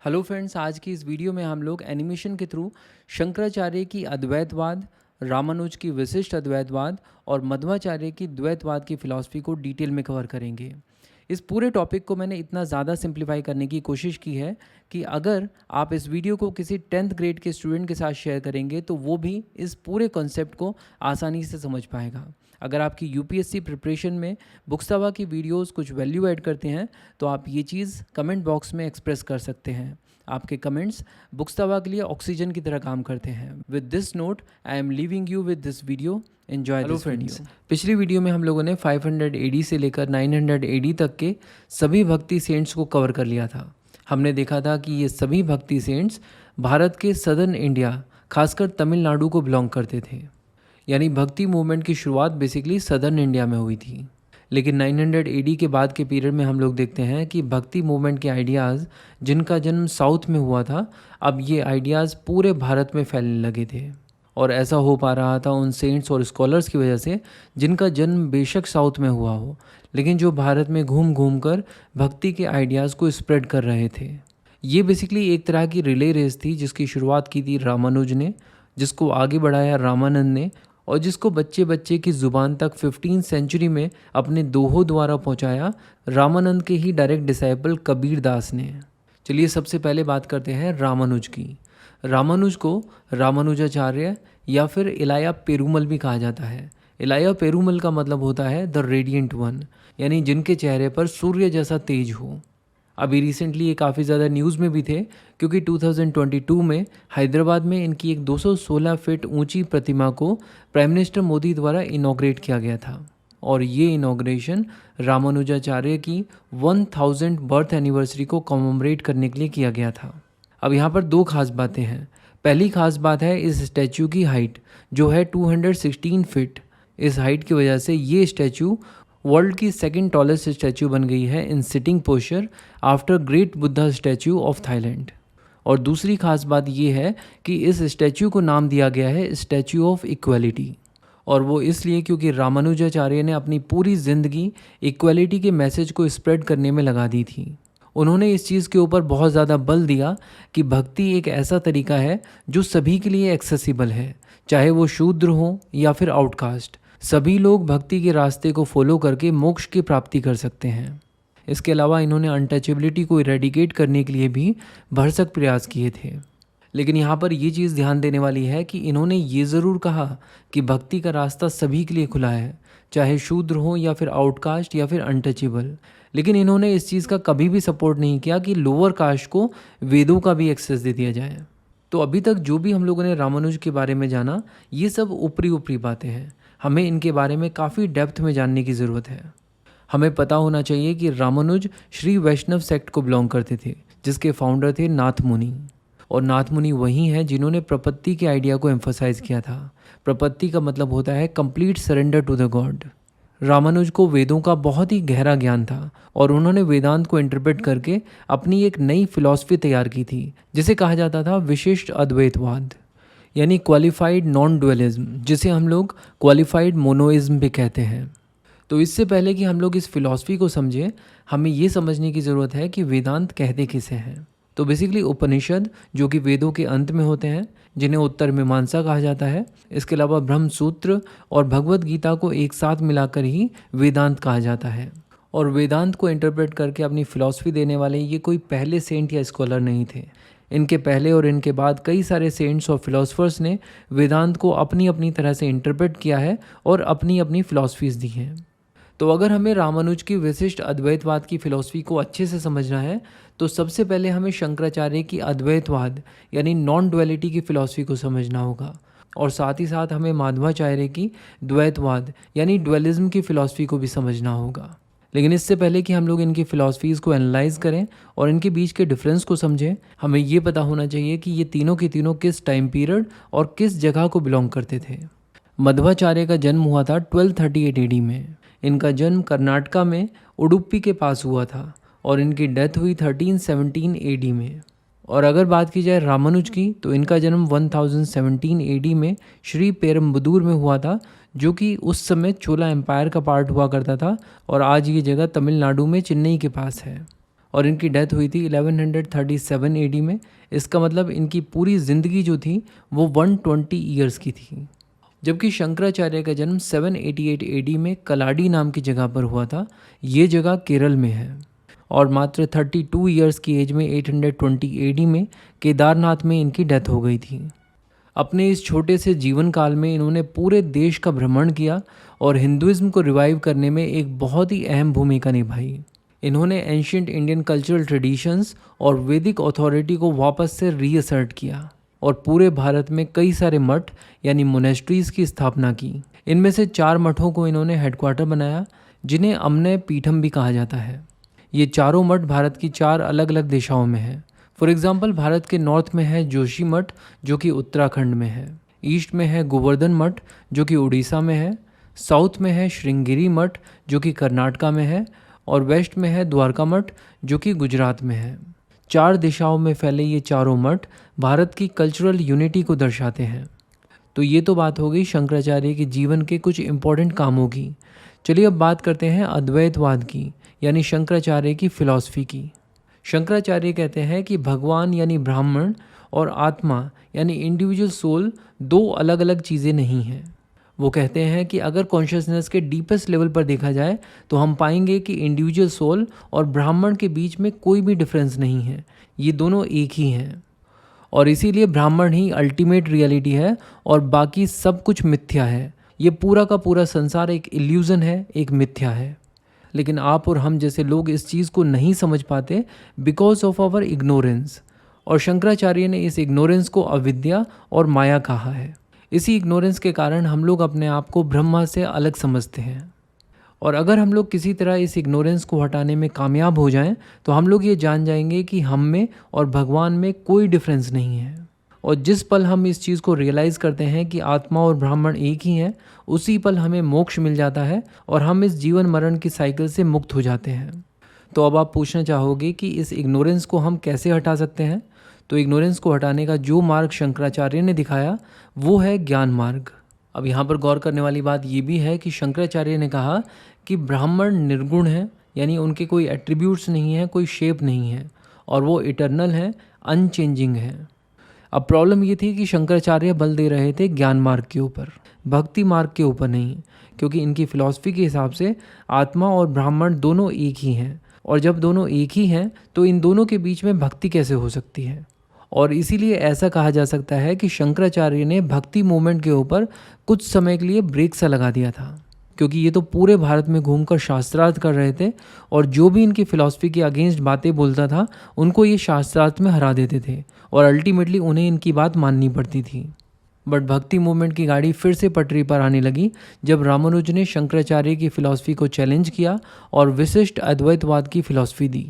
Hello friends, आज की इस वीडियो में हम लोग एनिमेशन के थ्रू शंकराचार्य की अद्वैतवाद, रामानुज की विशिष्ट अद्वैतवाद और मध्वाचार्य की द्वैतवाद की फ़िलॉसफी को डिटेल में कवर करेंगे। इस पूरे टॉपिक को मैंने इतना ज़्यादा सिंप्लीफाई करने की कोशिश की है कि अगर आप इस वीडियो को किसी 10th ग्रेड के स्टूडेंट के साथ शेयर करेंगे तो वो भी इस पूरे कॉन्सेप्ट को आसानी से समझ पाएगा। अगर आपकी यूपीएससी प्रिपरेशन में बुक्सवा की वीडियोस कुछ वैल्यू ऐड करते हैं तो आप ये चीज़ कमेंट बॉक्स में एक्सप्रेस कर सकते हैं। आपके कमेंट्स बुक्सवा के लिए ऑक्सीजन की तरह काम करते हैं। With this note I am leaving you with this video. Enjoy this video. पिछली वीडियो में हम लोगों ने 500 एडी से लेकर 900 एडी तक के सभी भक्ति सेंट्स को कवर कर लिया था। हमने देखा था कि ये सभी भक्ति सेंट्स भारत के सदर्न इंडिया, खासकर तमिलनाडु को बिलोंग करते थे। यानी भक्ति मूवमेंट की शुरुआत बेसिकली सदर्न इंडिया में हुई थी। लेकिन 900 एडी के बाद के पीरियड में हम लोग देखते हैं कि भक्ति मूवमेंट के आइडियाज़ जिनका जन्म साउथ में हुआ था, अब ये आइडियाज़ पूरे भारत में फैलने लगे थे। और ऐसा हो पा रहा था उन सेंट्स और स्कॉलर्स की वजह से जिनका जन्म बेशक साउथ में हुआ हो, लेकिन जो भारत में घूम घूम कर भक्ति के आइडियाज़ को स्प्रेड कर रहे थे। ये बेसिकली एक तरह की रिले रेस थी जिसकी शुरुआत की थी रामानुज ने, जिसको आगे बढ़ाया रामानंद ने, और जिसको बच्चे बच्चे की ज़ुबान तक 15th सेंचुरी में अपने दोहों द्वारा पहुंचाया रामानंद के ही डायरेक्ट डिसाइपल कबीर दास ने। चलिए सबसे पहले बात करते हैं रामानुज की। रामानुज को रामानुजाचार्य या फिर इलाया पेरूमल भी कहा जाता है। इलाया पेरूमल का मतलब होता है द रेडिएंट वन, यानी जिनके चेहरे पर सूर्य जैसा तेज हो। अभी रिसेंटली ये काफ़ी ज़्यादा न्यूज़ में भी थे क्योंकि 2022 में हैदराबाद में इनकी एक 216 फीट ऊंची प्रतिमा को प्राइम मिनिस्टर मोदी द्वारा इनॉग्रेट किया गया था। और ये इनॉग्रेशन रामानुजाचार्य की 1000 बर्थ एनिवर्सरी को कॉमेमोरेट करने के लिए किया गया था। अब यहाँ पर दो खास बातें हैं। पहली खास बात है इस स्टैचू की हाइट जो है 216 फीट। इस हाइट की वजह से ये स्टैचू वर्ल्ड की सेकंड टॉलेस्ट स्टैचू बन गई है in sitting posture after great Buddha statue of Thailand. और दूसरी खास बात यह है कि इस स्टैचू को नाम दिया गया है स्टैचू ऑफ इक्वलिटी, और वो इसलिए क्योंकि रामानुजाचार्य ने अपनी पूरी ज़िंदगी इक्वलिटी के मैसेज को स्प्रेड करने में लगा दी थी। उन्होंने इस चीज़ के ऊपर बहुत ज़्यादा बल दिया कि भक्ति एक ऐसा तरीका है जो सभी के लिए एक्सेसिबल है, चाहे वो शूद्र हो या फिर आउटकास्ट। सभी लोग भक्ति के रास्ते को फॉलो करके मोक्ष की प्राप्ति कर सकते हैं। इसके अलावा इन्होंने अनटचेबिलिटी को इरेडिकेट करने के लिए भी भरसक प्रयास किए थे। लेकिन यहाँ पर ये चीज़ ध्यान देने वाली है कि इन्होंने ये ज़रूर कहा कि भक्ति का रास्ता सभी के लिए खुला है, चाहे शूद्र हो या फिर आउटकास्ट या फिर अनटचेबल। लेकिन इन्होंने इस चीज़ का कभी भी सपोर्ट नहीं किया कि लोअर कास्ट को वेदों का भी एक्सेस दे दिया जाए। तो अभी तक जो भी हम लोगों ने रामानुज के बारे में जाना, ये सब ऊपरी ऊपरी बातें हैं। हमें इनके बारे में काफ़ी डेप्थ में जानने की ज़रूरत है। हमें पता होना चाहिए कि रामानुज श्री वैष्णव सेक्ट को बिलोंग करते थे, जिसके फाउंडर थे नाथ मुनि। और नाथ मुनि वही हैं जिन्होंने प्रपत्ति के आइडिया को एम्फोसाइज किया था। प्रपत्ति का मतलब होता है complete surrender to the god. Ramanuj को वेदों का बहुत ही गहरा ज्ञान था और उन्होंने वेदांत को इंटरप्रेट करके अपनी एक नई फिलॉसफी तैयार की थी जिसे कहा जाता था विशिष्ट अद्वैतवाद, यानी क्वालिफाइड नॉन डुअलिज्म, जिसे हम लोग क्वालिफाइड मोनोइज्म भी कहते हैं। तो इससे पहले कि हम लोग इस फिलॉसफी को समझें, हमें ये समझने की ज़रूरत है कि वेदांत कहते किसे हैं। तो बेसिकली उपनिषद जो कि वेदों के अंत में होते हैं, जिन्हें उत्तर मीमांसा कहा जाता है। इसके अलावा ब्रह्म सूत्र और भगवत गीता को एक साथ मिलाकर ही वेदांत कहा जाता है। और वेदांत को इंटरप्रेट करके अपनी फिलॉसफी देने वाले ये कोई पहले सेंट या स्कॉलर नहीं थे। इनके पहले और इनके बाद कई सारे सेंट्स और फिलोसफर्स ने वेदांत को अपनी अपनी तरह से इंटरप्रेट किया है और अपनी अपनी फिलॉसफीज़ दी हैं। तो अगर हमें रामानुज की विशिष्ट अद्वैतवाद की फ़िलॉसफी को अच्छे से समझना है तो सबसे पहले हमें शंकराचार्य की अद्वैतवाद यानी नॉन डुअलिटी की फ़िलॉसफी को समझना होगा, और साथ ही साथ हमें माध्वाचार्य की द्वैतवाद यानी डुअलिज्म की फ़िलॉसफी को भी समझना होगा। लेकिन इससे पहले कि हम लोग इनकी फ़िलॉसफीज़ को एनालाइज करें और इनके बीच के डिफरेंस को समझें, हमें ये पता होना चाहिए कि ये तीनों के तीनों किस टाइम पीरियड और किस जगह को बिलोंग करते थे। मध्वाचार्य का जन्म हुआ था 1238 एडी में। इनका जन्म कर्नाटका में उडुपी के पास हुआ था और इनकी डेथ हुई 1317 एडी में। और अगर बात की जाए रामानुज की तो इनका जन्म 1017 एडी में श्री पेरम्बदूर में हुआ था, जो कि उस समय चोला एम्पायर का पार्ट हुआ करता था और आज ये जगह तमिलनाडु में चेन्नई के पास है। और इनकी डेथ हुई थी 1137 एडी में। इसका मतलब इनकी पूरी ज़िंदगी जो थी वो 120 ईयर्स की थी। जबकि शंकराचार्य का जन्म 788 एडी में कलाडी नाम की जगह पर हुआ था। ये जगह केरल में है। और मात्र 32 ईयर्स की एज में 820 एडी में केदारनाथ में इनकी डेथ हो गई थी। अपने इस छोटे से जीवन काल में इन्होंने पूरे देश का भ्रमण किया और हिंदुइज्म को रिवाइव करने में एक बहुत ही अहम भूमिका निभाई। इन्होंने एंशियंट इंडियन कल्चरल ट्रेडिशंस और वैदिक अथॉरिटी को वापस से रीअसर्ट किया और पूरे भारत में कई सारे मठ यानी मोनेस्ट्रीज़ की स्थापना की। इनमें से 4 मठों को इन्होंने हेडक्वार्टर बनाया, जिन्हें अमनय पीठम भी कहा जाता है। ये चारों मठ भारत की 4 अलग अलग दिशाओं में हैं। फॉर एग्जाम्पल, भारत के नॉर्थ में है जोशी मठ जो कि उत्तराखंड में है, ईस्ट में है गोवर्धन मठ जो कि उड़ीसा में है, साउथ में है श्रृंगेरी मठ जो कि कर्नाटका में है, और वेस्ट में है द्वारका मठ जो कि गुजरात में है। 4 दिशाओं में फैले ये चारों मठ भारत की कल्चरल यूनिटी को दर्शाते हैं। तो ये तो बात हो गई शंकराचार्य के जीवन के कुछ इम्पोर्टेंट कामों की। चलिए अब बात करते हैं अद्वैतवाद की, यानी शंकराचार्य की फ़िलॉसफ़ी की। शंकराचार्य कहते हैं कि भगवान यानी ब्राह्मण और आत्मा यानी इंडिविजुअल सोल 2 अलग अलग चीज़ें नहीं हैं। वो कहते हैं कि अगर कॉन्शियसनेस के डीपेस्ट लेवल पर देखा जाए तो हम पाएंगे कि इंडिविजुअल सोल और ब्राह्मण के बीच में कोई भी डिफरेंस नहीं है, ये दोनों एक ही हैं। और इसीलिए ब्राह्मण ही अल्टीमेट रियलिटी है और बाकी सब कुछ मिथ्या है। ये पूरा का पूरा संसार एक इल्यूज़न है, एक मिथ्या है। लेकिन आप और हम जैसे लोग इस चीज़ को नहीं समझ पाते बिकॉज ऑफ आवर इग्नोरेंस। और शंकराचार्य ने इस इग्नोरेंस को अविद्या और माया कहा है। इसी इग्नोरेंस के कारण हम लोग अपने आप को ब्रह्मा से अलग समझते हैं। और अगर हम लोग किसी तरह इस इग्नोरेंस को हटाने में कामयाब हो जाएं तो हम लोग ये जान जाएंगे कि हम में और भगवान में कोई डिफरेंस नहीं है। और जिस पल हम इस चीज़ को रियलाइज़ करते हैं कि आत्मा और ब्राह्मण एक ही हैं, उसी पल हमें मोक्ष मिल जाता है और हम इस जीवन मरण की साइकिल से मुक्त हो जाते हैं। तो अब आप पूछना चाहोगे कि इस इग्नोरेंस को हम कैसे हटा सकते हैं। तो इग्नोरेंस को हटाने का जो मार्ग शंकराचार्य ने दिखाया वो है ज्ञान मार्ग। अब यहाँ पर गौर करने वाली बात ये भी है कि शंकराचार्य ने कहा कि ब्राह्मण निर्गुण है, यानी उनके कोई एट्रीब्यूट्स नहीं है, कोई शेप नहीं है, और वो इटर्नल है, अनचेंजिंग है। अब प्रॉब्लम ये थी कि शंकराचार्य बल दे रहे थे ज्ञान मार्ग के ऊपर, भक्ति मार्ग के ऊपर नहीं, क्योंकि इनकी फ़िलॉसफ़ी के हिसाब से आत्मा और ब्राह्मण दोनों एक ही हैं, और जब दोनों एक ही हैं तो इन दोनों के बीच में भक्ति कैसे हो सकती है। और इसीलिए ऐसा कहा जा सकता है कि शंकराचार्य ने भक्ति मूवमेंट के ऊपर कुछ समय के लिए ब्रेक सा लगा दिया था, क्योंकि ये तो पूरे भारत में घूमकर शास्त्रार्थ कर रहे थे और जो भी इनकी फ़िलॉसफ़ी के अगेंस्ट बातें बोलता था उनको ये शास्त्रार्थ में हरा देते थे और अल्टीमेटली उन्हें इनकी बात माननी पड़ती थी। बट भक्ति मूवमेंट की गाड़ी फिर से पटरी पर आने लगी जब रामानुज ने शंकराचार्य की फ़िलॉसफ़ी को चैलेंज किया और विशिष्ट अद्वैतवाद की फ़िलॉसफ़ी दी।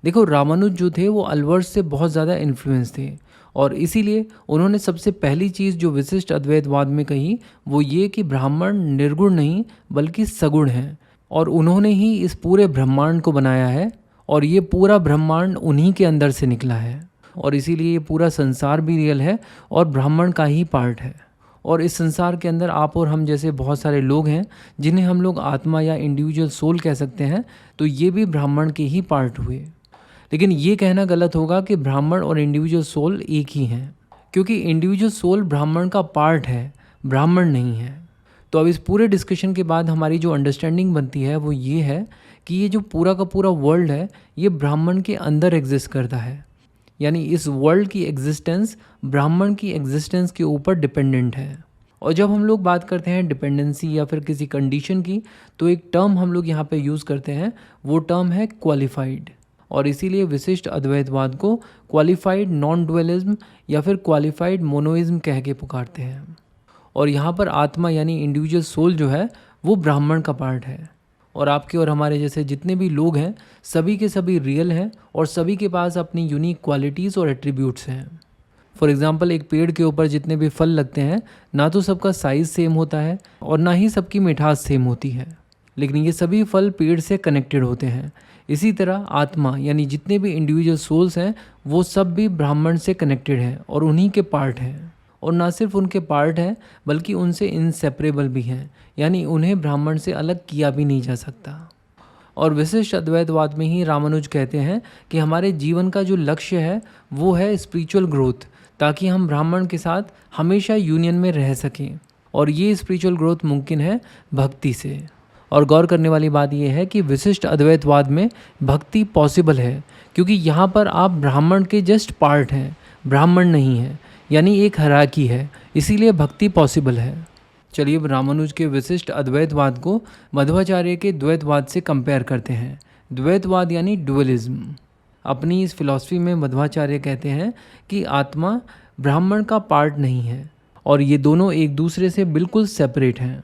देखो, रामानुज जो थे वो अल्वर्स से बहुत ज़्यादा इन्फ्लुएंस थे और इसीलिए उन्होंने सबसे पहली चीज़ जो विशिष्ट अद्वैतवाद में कही वो ये कि ब्राह्मण निर्गुण नहीं बल्कि सगुण है, और उन्होंने ही इस पूरे ब्रह्मांड को बनाया है और ये पूरा ब्रह्मांड उन्हीं के अंदर से निकला है, और इसीलिए ये पूरा संसार भी रियल है और ब्राह्मण का ही पार्ट है। और इस संसार के अंदर आप और हम जैसे बहुत सारे लोग हैं जिन्हें हम लोग आत्मा या इंडिविजुअल सोल कह सकते हैं, तो ये भी ब्राह्मण के ही पार्ट हुए। लेकिन ये कहना गलत होगा कि ब्राह्मण और इंडिविजुअल सोल एक ही हैं, क्योंकि इंडिविजुअल सोल ब्राह्मण का पार्ट है, ब्राह्मण नहीं है। तो अब इस पूरे डिस्कशन के बाद हमारी जो अंडरस्टैंडिंग बनती है वो ये है कि ये जो पूरा का पूरा वर्ल्ड है ये ब्राह्मण के अंदर एग्जिस्ट करता है, यानी इस वर्ल्ड की एग्जिस्टेंस ब्राह्मण की एग्जिस्टेंस के ऊपर डिपेंडेंट है। और जब हम लोग बात करते हैं डिपेंडेंसी या फिर किसी कंडीशन की, तो एक टर्म हम लोग यहाँ पे यूज़ करते हैं, वो टर्म है क्वालिफाइड। और इसीलिए विशिष्ट अद्वैतवाद को क्वालिफाइड नॉन डुअलिज्म या फिर क्वालिफाइड मोनोइज्म कह के पुकारते हैं। और यहाँ पर आत्मा यानी इंडिविजुअल सोल जो है वो ब्राह्मण का पार्ट है, और आपके और हमारे जैसे जितने भी लोग हैं सभी के सभी रियल हैं और सभी के पास अपनी यूनिक क्वालिटीज़ और एट्रीब्यूट्स हैं। फॉर एग्ज़ाम्पल, एक पेड़ के ऊपर जितने भी फल लगते हैं ना तो सबका साइज़ सेम होता है और ना ही सबकी मिठास सेम होती है, लेकिन ये सभी फल पेड़ से कनेक्टेड होते हैं। इसी तरह आत्मा यानी जितने भी इंडिविजुअल सोल्स हैं वो सब भी ब्राह्मण से कनेक्टेड हैं और उन्हीं के पार्ट हैं, और ना सिर्फ उनके पार्ट हैं बल्कि उनसे इनसेपरेबल भी हैं, यानी उन्हें ब्राह्मण से अलग किया भी नहीं जा सकता। और विशिष्ट अद्वैतवाद में ही रामानुज कहते हैं कि हमारे जीवन का जो लक्ष्य है वो है स्पिरिचुअल ग्रोथ, ताकि हम ब्राह्मण के साथ हमेशा यूनियन में रह सकें। और ये स्पिरिचुअल ग्रोथ मुमकिन है भक्ति से। और गौर करने वाली बात यह है कि विशिष्ट अद्वैतवाद में भक्ति पॉसिबल है, क्योंकि यहाँ पर आप ब्राह्मण के जस्ट पार्ट हैं, ब्राह्मण नहीं है, यानी एक हायरार्की है, इसीलिए भक्ति पॉसिबल है। चलिए अब रामानुज के विशिष्ट अद्वैतवाद को मध्वाचार्य के द्वैतवाद से कंपेयर करते हैं। द्वैतवाद यानी डुअलिज्म। अपनी इस फिलॉसफी में मध्वाचार्य कहते हैं कि आत्मा ब्राह्मण का पार्ट नहीं है और ये दोनों एक दूसरे से बिल्कुल सेपरेट हैं।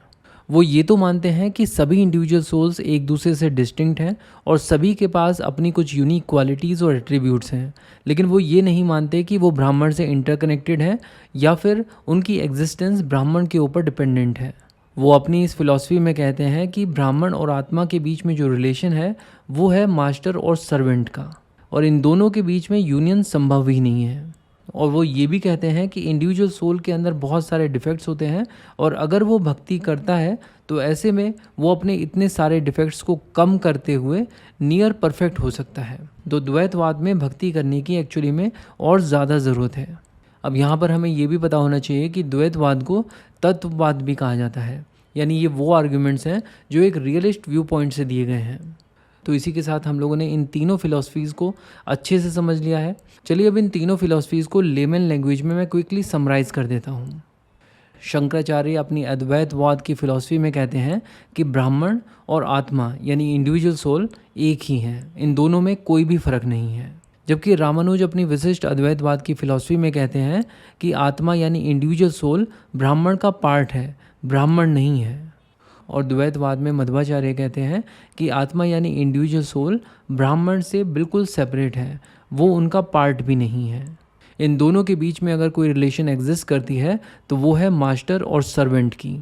वो ये तो मानते हैं कि सभी इंडिविजुअल सोल्स एक दूसरे से डिस्टिंक्ट हैं और सभी के पास अपनी कुछ यूनिक क्वालिटीज़ और एट्रीब्यूट्स हैं, लेकिन वो ये नहीं मानते कि वो ब्राह्मण से इंटरकनेक्टेड हैं या फिर उनकी एग्जिस्टेंस ब्राह्मण के ऊपर डिपेंडेंट है। वो अपनी इस फिलॉसफी में कहते हैं कि ब्राह्मण और आत्मा के बीच में जो रिलेशन है वो है मास्टर और सर्वेंट का, और इन दोनों के बीच में यूनियन संभव ही नहीं है। और वो ये भी कहते हैं कि इंडिविजुअल सोल के अंदर बहुत सारे डिफेक्ट्स होते हैं और अगर वो भक्ति करता है तो ऐसे में वो अपने इतने सारे डिफेक्ट्स को कम करते हुए नियर परफेक्ट हो सकता है। तो द्वैतवाद में भक्ति करने की एक्चुअली में और ज़्यादा ज़रूरत है। अब यहाँ पर हमें ये भी पता होना चाहिए कि द्वैतवाद को तत्ववाद भी कहा जाता है, यानी ये वो आर्ग्यूमेंट्स हैं जो एक रियलिस्ट व्यू पॉइंट से दिए गए हैं। तो इसी के साथ हम लोगों ने इन तीनों फिलॉसफीज़ को अच्छे से समझ लिया है। चलिए अब इन तीनों फिलॉसफीज़ को लेमन लैंग्वेज में मैं क्विकली समराइज़ कर देता हूँ। शंकराचार्य अपनी अद्वैतवाद की फिलॉसफी में कहते हैं कि ब्राह्मण और आत्मा यानी इंडिविजुअल सोल एक ही हैं, इन दोनों में कोई भी फ़र्क नहीं है। जबकि रामानुज अपनी विशिष्ट अद्वैतवाद की फिलॉसफी में कहते हैं कि आत्मा यानी इंडिविजुअल सोल ब्राह्मण का पार्ट है, ब्राह्मण नहीं है। और द्वैतवाद में मध्वाचार्य कहते हैं कि आत्मा यानी इंडिविजुअल सोल ब्राह्मण से बिल्कुल सेपरेट है, वो उनका पार्ट भी नहीं है। इन दोनों के बीच में अगर कोई रिलेशन एग्जिस्ट करती है तो वो है मास्टर और सर्वेंट की।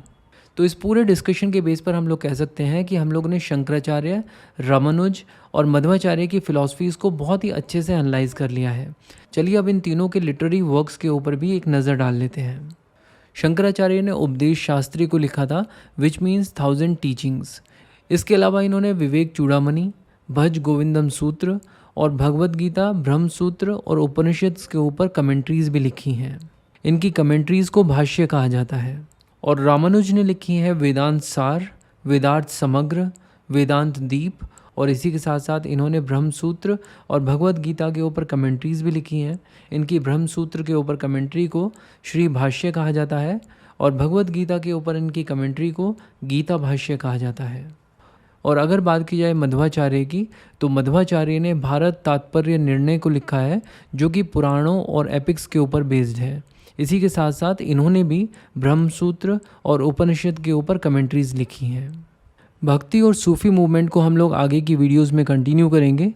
तो इस पूरे डिस्कशन के बेस पर हम लोग कह सकते हैं कि हम लोगों ने शंकराचार्य, रामानुज और मध्वाचार्य की फ़िलॉसफीज़ को बहुत ही अच्छे से एनालाइज कर लिया है। चलिए अब इन तीनों के लिटरेरी वर्क्स के ऊपर भी एक नज़र डाल लेते हैं। शंकराचार्य ने उपदेश शास्त्री को लिखा था, विच मीन्स 1000 टीचिंग्स। इसके अलावा इन्होंने विवेक चूड़ामणि, भज गोविंदम सूत्र और भगवद गीता, ब्रह्म सूत्र और उपनिषद के ऊपर कमेंट्रीज़ भी लिखी हैं। इनकी कमेंट्रीज़ को भाष्य कहा जाता है। और रामानुज ने लिखी है वेदांत सार, वेदार्थ समग्र, वेदांत दीप, और इसी के साथ साथ इन्होंने ब्रह्म सूत्र और भगवद गीता के ऊपर कमेंट्रीज़ भी लिखी हैं। इनकी ब्रह्म सूत्र के ऊपर कमेंट्री को श्री भाष्य कहा जाता है और भगवद गीता के ऊपर इनकी कमेंट्री को गीता भाष्य कहा जाता है। और अगर बात की जाए मध्वाचार्य की, तो मध्वाचार्य ने भारत तात्पर्य निर्णय को लिखा है, जो कि पुराणों और एपिक्स के ऊपर बेस्ड है। इसी के साथ साथ इन्होंने भी ब्रह्म सूत्र और उपनिषद के ऊपर कमेंट्रीज़ लिखी हैं। भक्ति और सूफी मूवमेंट को हम लोग आगे की वीडियोस में कंटिन्यू करेंगे।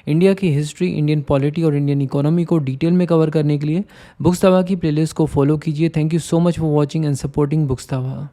इंडिया की हिस्ट्री, इंडियन पॉलिटी और इंडियन इकोनॉमी को डिटेल में कवर करने के लिए बुक्स तवा की प्लेलिस्ट को फॉलो कीजिए। Thank you so much for watching and supporting books Tawa.